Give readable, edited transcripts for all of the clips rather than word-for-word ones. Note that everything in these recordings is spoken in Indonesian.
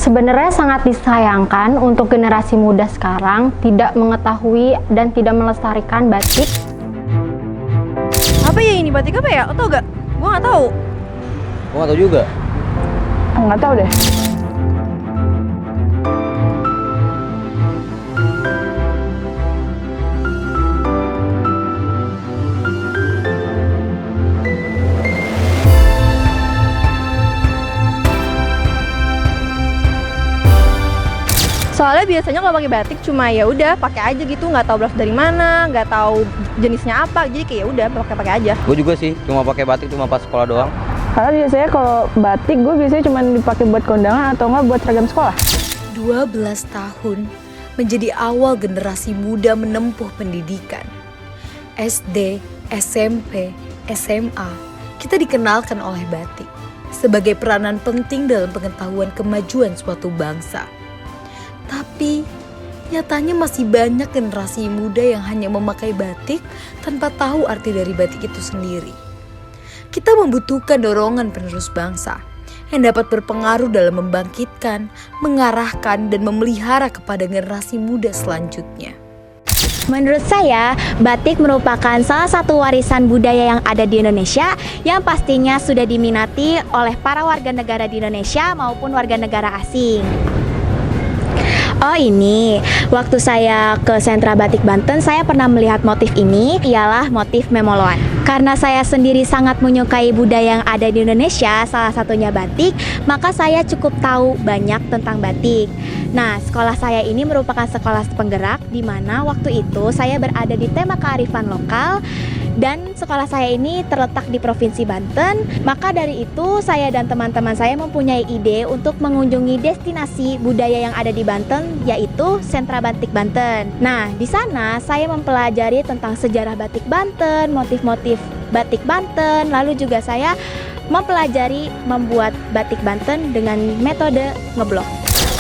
Sebenarnya sangat disayangkan untuk generasi muda sekarang tidak mengetahui dan tidak melestarikan batik. Apa ya ini batik apa ya? Lo tau gak? Gue gak tahu. Gue gak tau juga. Nggak tahu deh. Soalnya biasanya kalau pakai batik cuma ya udah pakai aja gitu, nggak tahu berasal dari mana, nggak tahu jenisnya apa, jadi kayak ya udah pakai aja. Gue juga sih, cuma pakai batik cuma pas sekolah doang. Karena biasanya kalau batik gue biasanya cuma dipakai buat kondangan atau nggak buat seragam sekolah. 12 tahun menjadi awal generasi muda menempuh pendidikan. SD, SMP, SMA, kita dikenalkan oleh batik sebagai peranan penting dalam pengetahuan kemajuan suatu bangsa. Tapi nyatanya masih banyak generasi muda yang hanya memakai batik tanpa tahu arti dari batik itu sendiri. Kita membutuhkan dorongan penerus bangsa yang dapat berpengaruh dalam membangkitkan, mengarahkan, dan memelihara kepada generasi muda selanjutnya. Menurut saya, batik merupakan salah satu warisan budaya yang ada di Indonesia yang pastinya sudah diminati oleh para warga negara di Indonesia maupun warga negara asing. Oh ini, waktu saya ke Sentra Batik Banten, saya pernah melihat motif ini, ialah motif memoloan. Karena saya sendiri sangat menyukai budaya yang ada di Indonesia, salah satunya batik, maka saya cukup tahu banyak tentang batik. Nah, sekolah saya ini merupakan sekolah penggerak, di mana waktu itu saya berada di tema kearifan lokal, dan sekolah saya ini terletak di Provinsi Banten. Maka dari itu saya dan teman-teman saya mempunyai ide untuk mengunjungi destinasi budaya yang ada di Banten, yaitu Sentra Batik Banten. Nah, di sana saya mempelajari tentang sejarah batik Banten, motif-motif batik Banten, lalu juga saya mempelajari membuat batik Banten dengan metode ngeblok.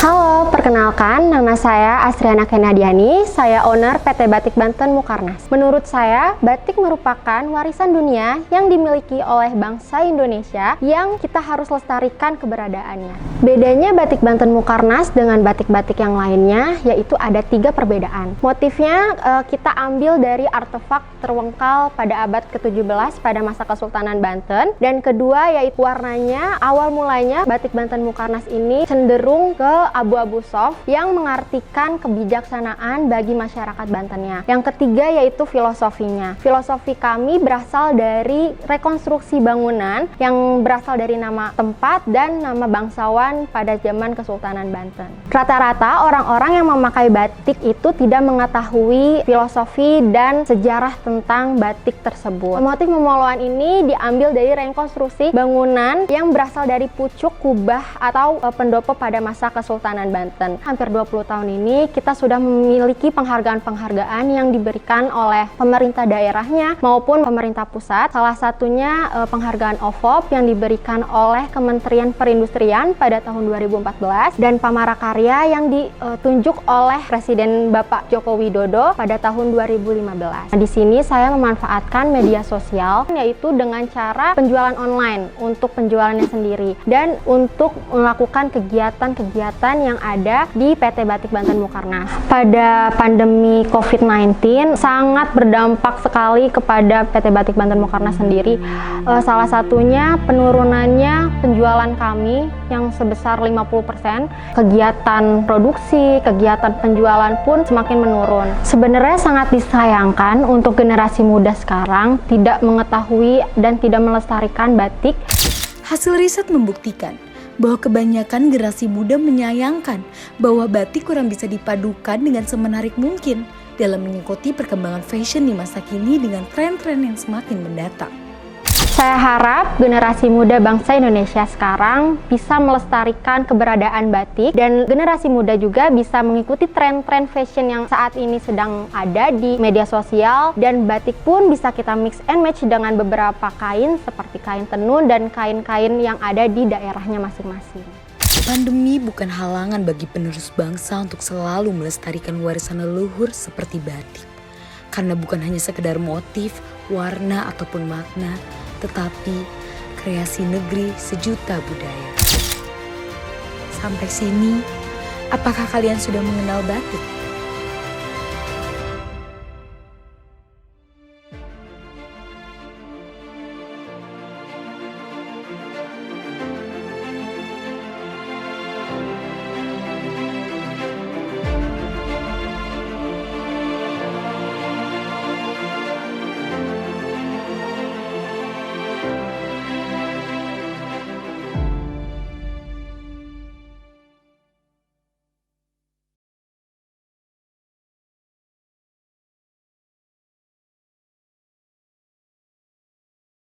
Halo, perkenalkan nama saya Asriana Kenadiani, saya owner PT Batik Banten Mukarnas. Menurut saya, batik merupakan warisan dunia yang dimiliki oleh bangsa Indonesia yang kita harus lestarikan keberadaannya. Bedanya Batik Banten Mukarnas dengan batik-batik yang lainnya, yaitu ada 3 perbedaan. Motifnya kita ambil dari artefak terwengkal pada abad ke-17 pada masa Kesultanan Banten. Dan kedua yaitu warnanya, awal mulanya Batik Banten Mukarnas ini cenderung ke abu-abu soft yang mengartikan kebijaksanaan bagi masyarakat Bantennya. Yang ketiga yaitu filosofinya. Filosofi kami berasal dari rekonstruksi bangunan yang berasal dari nama tempat dan nama bangsawan pada zaman Kesultanan Banten. Rata-rata orang-orang yang memakai batik itu tidak mengetahui filosofi dan sejarah tentang batik tersebut. Motif memoloan ini diambil dari rekonstruksi bangunan yang berasal dari pucuk kubah atau pendopo pada masa Kesultanan Banten. Hampir 20 tahun ini kita sudah memiliki penghargaan-penghargaan yang diberikan oleh pemerintah daerahnya maupun pemerintah pusat. Salah satunya penghargaan OVOP yang diberikan oleh Kementerian Perindustrian pada tahun 2014 dan Pamarakarya yang ditunjuk oleh Presiden Bapak Joko Widodo pada tahun 2015. Nah, di sini saya memanfaatkan media sosial yaitu dengan cara penjualan online untuk penjualannya sendiri dan untuk melakukan kegiatan-kegiatan yang ada di PT Batik Banten Mukarnas. Pada pandemi COVID-19 sangat berdampak sekali kepada PT Batik Banten Mukarnas sendiri. Salah satunya penurunannya penjualan kami yang sebesar 50%. Kegiatan produksi, kegiatan penjualan pun semakin menurun. Sebenarnya sangat disayangkan untuk generasi muda sekarang tidak mengetahui dan tidak melestarikan batik. Hasil riset membuktikan bahwa kebanyakan generasi muda menyayangkan bahwa batik kurang bisa dipadukan dengan semenarik mungkin dalam mengikuti perkembangan fashion di masa kini dengan tren-tren yang semakin mendatang. Saya harap generasi muda bangsa Indonesia sekarang bisa melestarikan keberadaan batik dan generasi muda juga bisa mengikuti tren-tren fashion yang saat ini sedang ada di media sosial, dan batik pun bisa kita mix and match dengan beberapa kain seperti kain tenun dan kain-kain yang ada di daerahnya masing-masing. Pandemi bukan halangan bagi penerus bangsa untuk selalu melestarikan warisan leluhur seperti batik. Karena bukan hanya sekedar motif, warna, ataupun makna, tetapi kreasi negeri sejuta budaya. Sampai sini, apakah kalian sudah mengenal batik?